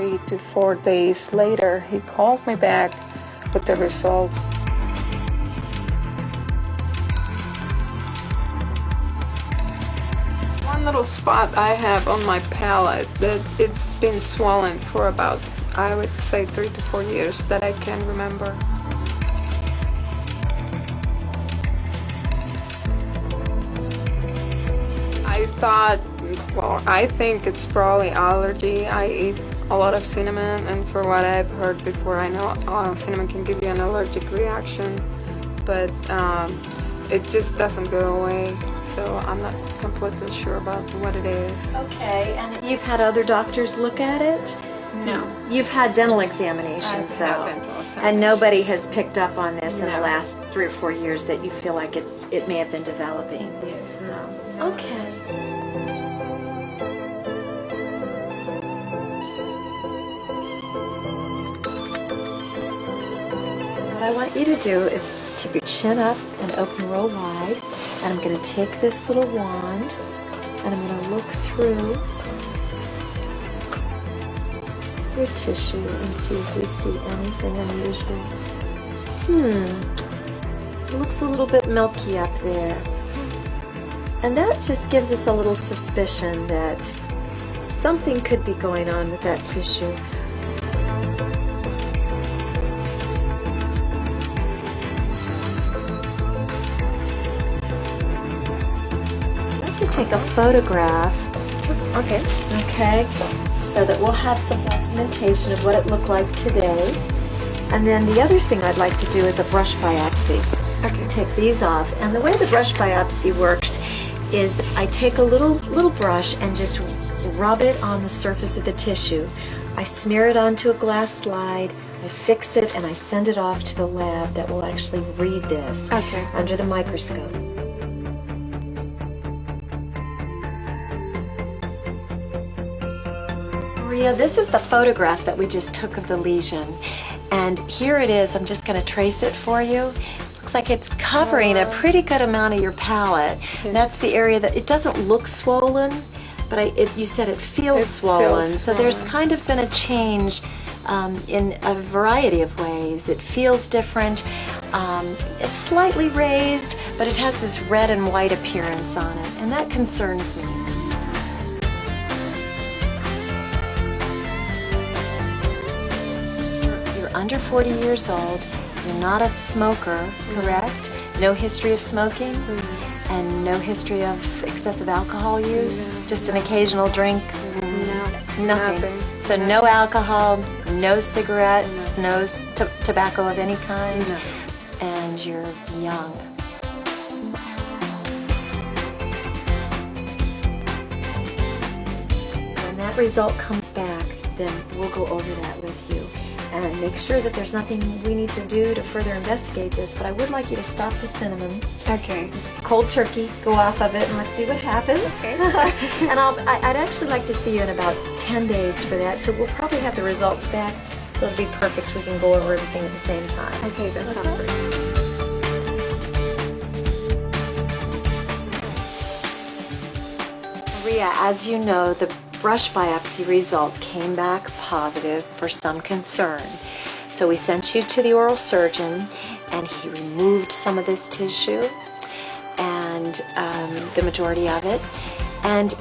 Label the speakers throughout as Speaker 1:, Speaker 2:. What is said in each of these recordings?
Speaker 1: 3 to 4 days later, he called me back with the results. One little spot I have on my palate that it's been swollen for about, I would say, 3 to 4 years that I can remember. I think it's probably allergy. I eat a lot of cinnamon, and for what I've heard before, I know cinnamon can give you an allergic reaction, but it just doesn't go away, so I'm not completely sure about what it is.
Speaker 2: Okay, and you've had other doctors look at it?
Speaker 1: No.
Speaker 2: You've had dental examinations,
Speaker 1: I've
Speaker 2: though,
Speaker 1: had dental examinations.
Speaker 2: and nobody has picked up on this in the
Speaker 1: No.
Speaker 2: last 3 or 4 years that you feel like it may have been developing.
Speaker 1: Yes, no.
Speaker 2: Okay. What I want you to do is keep your chin up and open real wide, and I'm going to take this little wand and I'm going to look through your tissue and see if we see anything unusual. It looks a little bit milky up there. And that just gives us a little suspicion that something could be going on with that tissue. I'd like to take a photograph. Okay, so that we'll have some documentation of what it looked like today. And then the other thing I'd like to do is a brush biopsy.
Speaker 1: Okay.
Speaker 2: Take these off. And the way the brush biopsy works is I take a little brush and just rub it on the surface of the tissue. I smear it onto a glass slide, I fix it, and I send it off to the lab that will actually read this under the microscope. Maria, this is the photograph that we just took of the lesion. And here it is. I'm just going to trace it for you. Looks like it's covering a pretty good amount of your palate.
Speaker 1: Yes.
Speaker 2: That's the area that it doesn't look swollen, but you said it feels swollen. So there's kind of been a change in a variety of ways. It feels different. It's slightly raised, but it has this red and white appearance on it, and that concerns me. You're under 40 years old. You're not a smoker, correct? No history of smoking? And no history of excessive alcohol use?
Speaker 1: No.
Speaker 2: Just an occasional drink?
Speaker 1: No.
Speaker 2: Nothing. So no alcohol, no cigarettes, no tobacco of any kind?
Speaker 1: No.
Speaker 2: And you're young. When that result comes back, then we'll go over that with you and make sure that there's nothing we need to do to further investigate this. But I would like you to stop the cinnamon.
Speaker 1: Okay.
Speaker 2: Just cold turkey, go off of it, and let's see what happens.
Speaker 1: Okay.
Speaker 2: And I'd actually like to see you in about 10 days for that, so we'll probably have the results back, so it'll be perfect. We can go over everything at the same time.
Speaker 1: Okay, that sounds great.
Speaker 2: Maria, as you know, the brush biopsy result came back positive for some concern. So we sent you to the oral surgeon, and he removed some of this tissue, and the majority of it. And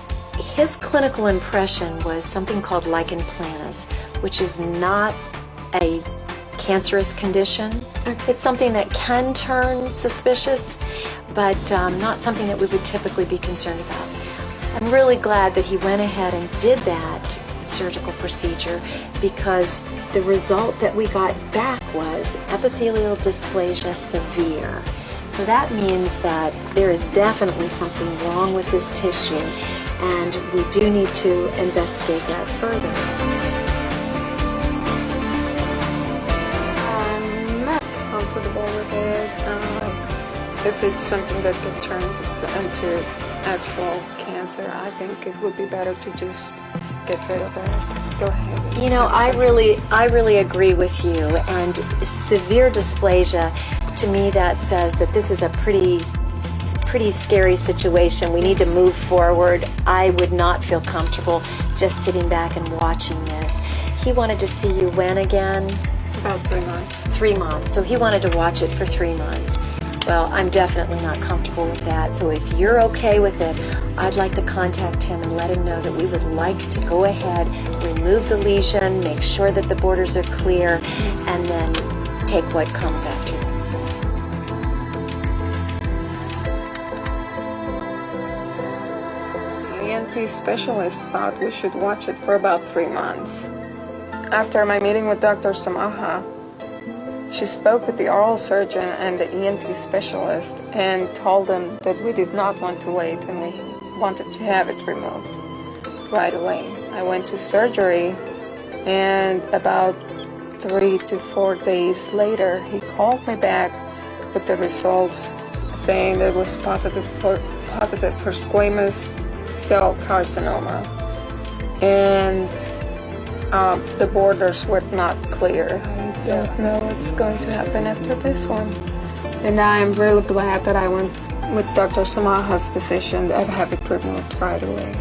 Speaker 2: his clinical impression was something called lichen planus, which is not a cancerous condition. It's something that can turn suspicious, but not something that we would typically be concerned about. I'm really glad that he went ahead and did that surgical procedure, because the result that we got back was epithelial dysplasia severe. So that means that there is definitely something wrong with this tissue, and we do need to investigate that further.
Speaker 1: I'm not comfortable with it. If it's something that could turn into actual cancer, I think it would be better to just get rid of it. Go ahead.
Speaker 2: You know, I really agree with you. And severe dysplasia, to me, that says that this is a pretty scary situation. We need to move forward. I would not feel comfortable just sitting back and watching this. He wanted to see you when again?
Speaker 1: About 3 months.
Speaker 2: 3 months. So he wanted to watch it for 3 months. Well, I'm definitely not comfortable with that. So if you're okay with it, I'd like to contact him and let him know that we would like to go ahead, remove the lesion, make sure that the borders are clear, and then take what comes after.
Speaker 1: The ENT specialist thought we should watch it for about 3 months. After my meeting with Dr. Samaha, she spoke with the oral surgeon and the ENT specialist and told them that we did not want to wait and we wanted to have it removed right away. I went to surgery, and about 3 to 4 days later, he called me back with the results saying that it was positive for squamous cell carcinoma. And the borders were not clear. I don't know what's going to happen after this one. And I'm really glad that I went with Dr. Samaha's decision to have it removed right away.